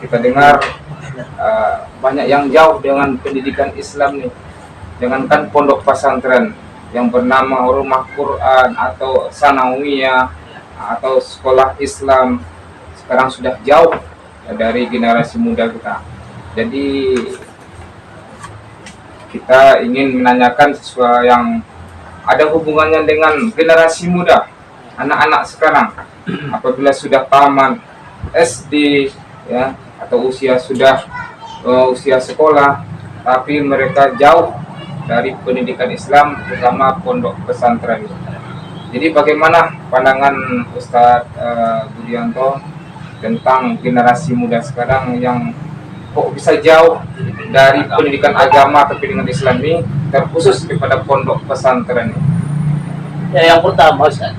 kita dengar banyak yang jauh dengan pendidikan Islam nih. Jangankan pondok pesantren yang bernama Rumah Quran atau Sanawiyah atau sekolah Islam, sekarang sudah jauh dari generasi muda kita. Jadi kita ingin menanyakan sesuatu yang ada hubungannya dengan generasi muda, anak-anak sekarang. Apabila sudah tamat SD ya, atau usia sekolah, tapi mereka jauh dari pendidikan Islam, terutama pondok pesantren. Jadi bagaimana pandangan Ustadz Budianto tentang generasi muda sekarang yang kok bisa jauh dari pendidikan agama atau pendidikan Islam ini, terkhusus kepada pondok pesantren? Ya, yang pertama, Ustaz,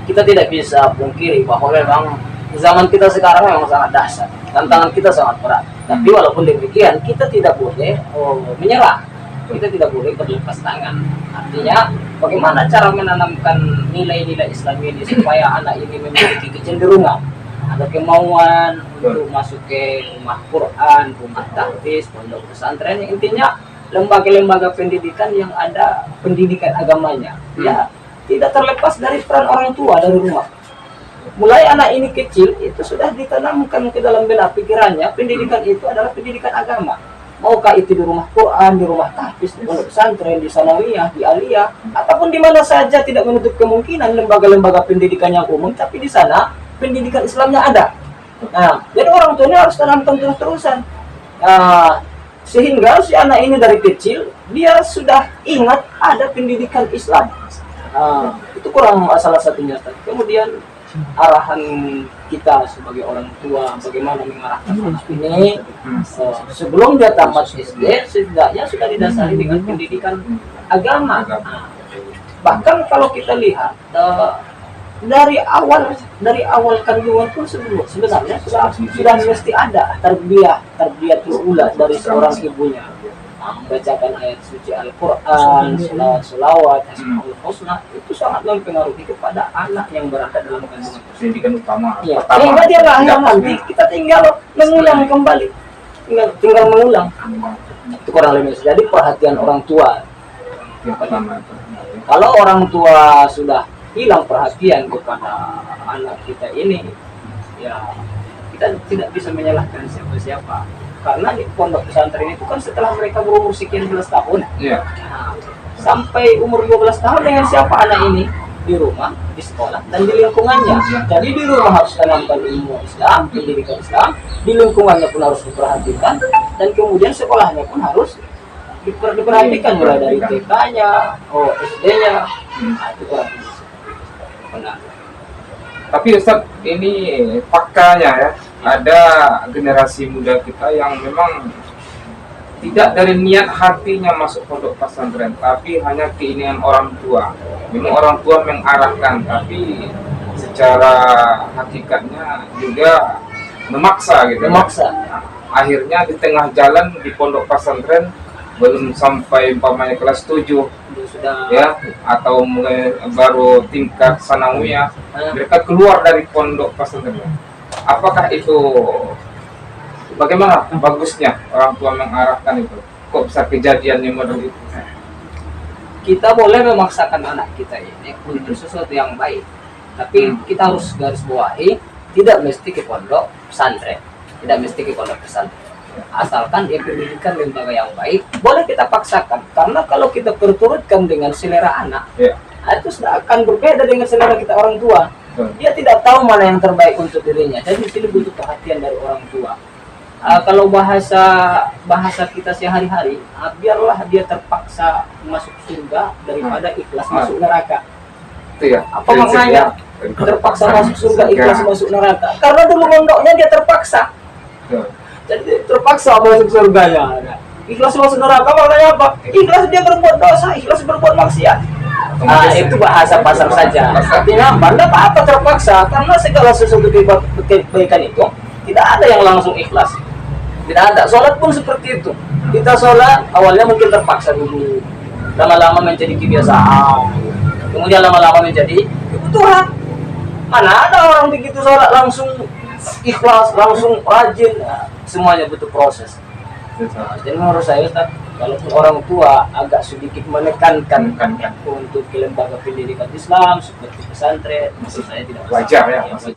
kita tidak bisa pungkiri bahwa memang zaman kita sekarang memang sangat dahsyat, tantangan kita sangat berat. Tapi walaupun demikian, kita tidak boleh menyerah, kita tidak boleh berlepas tangan. Artinya, bagaimana cara menanamkan nilai-nilai Islam ini supaya anak ini memiliki kecenderungan, ada kemauan untuk masuk ke rumah Quran, rumah tahfiz, pondok pesantren, yang intinya lembaga-lembaga pendidikan yang ada pendidikan agamanya. Ya, tidak terlepas dari peran orang tua dari rumah. Mulai anak ini kecil itu sudah ditanamkan ke dalam benak pikirannya pendidikan itu adalah pendidikan agama. Maukah itu di rumah Quran, di rumah tahfiz, di pondok pesantren, di sanawiyah, di aliyah, ataupun di mana saja, tidak menutup kemungkinan lembaga-lembaga pendidikan yang umum, tapi di sana pendidikan Islamnya ada. Nah, jadi orang tuanya harus tanamkan terus-terusan. Sehingga si anak ini dari kecil dia sudah ingat ada pendidikan Islam. Itu kurang salah satunya. Kemudian arahan kita sebagai orang tua bagaimana mengarahkan anak ini sebelum dia tamat SD, setidaknya sudah didasari dengan pendidikan agama. Bahkan kalau kita lihat dari awal kandungan pun sebenarnya sudah mesti ada tarbiyah ula dari seorang ibunya, membacakan ayat suci Al-Quran, selawat, Asmaul Husna, itu sangat mempengaruhi kepada anak yang berada dalam kandungan. Pendidikan utama. Ya, sehingga dia lahir nanti kita tinggal mengulang kembali, tinggal mengulang. Itu kurang lebih. Jadi perhatian orang tua. Yang pertama. Kalau orang tua sudah hilang perhatian kepada anak kita ini, ya kita tidak bisa menyalahkan siapa-siapa. Karena di pondok pesantren itu kan setelah mereka berumur sekian belas tahun, sampai umur 12 tahun dengan siapa anak ini? Di rumah, di sekolah, dan di lingkungannya. Jadi di rumah harus tanamkan ilmu Islam, pendidikan Islam, di lingkungannya pun harus diperhatikan, dan kemudian sekolahnya pun harus diperhatikan, mulai dari TK-nya, SD-nya. Itu kurang lebih. Benar. Tapi Ustaz, ini faktanya ya, ada generasi muda kita yang memang tidak dari niat hatinya masuk pondok pesantren, tapi hanya keinginan orang tua. Memang orang tua mengarahkan, tapi secara hakikatnya juga memaksa gitu. Memaksa. Akhirnya di tengah jalan di pondok pesantren belum sampai umpamanya kelas 7 sudah ya, atau mulai baru tingkat sanawiyah, mereka keluar dari pondok pesantren. Apakah itu, bagaimana bagusnya orang tua mengarahkan itu? Kok bisa kejadian yang model itu? Kita boleh memaksakan anak kita ini untuk sesuatu yang baik, tapi kita harus garis bawahi, tidak mesti ke pondok pesantren, tidak mesti ke pondok pesantren. Asalkan dia pendidikan lembaga yang baik, boleh kita paksakan. Karena kalau kita perturutkan dengan selera anak, itu sudah akan berbeda dengan selera kita orang tua. Dia tidak tahu mana yang terbaik untuk dirinya. Jadi di sini butuh perhatian dari orang tua. Kalau bahasa kita sehari-hari, biarlah dia terpaksa masuk surga daripada ikhlas masuk neraka. Itu ya. Apa maknanya? Terpaksa masuk surga, ikhlas masuk neraka. Karena dulu mondoknya dia terpaksa. Jadi terpaksa masuk surganya. Ikhlas masuk neraka maknanya apa? Ikhlas dia berbuat dosa, ikhlas berbuat maksiat. Itu bahasa pasar saja. Artinya Anda apa terpaksa, karena segala sesuatu kebaikan itu tidak ada yang langsung ikhlas. Tidak ada. Sholat pun seperti itu. Kita sholat awalnya mungkin terpaksa dulu, lama-lama menjadi kebiasaan, kemudian lama-lama menjadi kebutuhan. Mana ada orang begitu sholat langsung ikhlas, langsung rajin. Nah, semuanya butuh proses. Nah, jadi menurut saya Ustaz, walaupun orang tua agak sedikit menekankan untuk ke lembaga pendidikan Islam seperti pesantren, maksud saya tidak masalah. Wajar ya, Ya,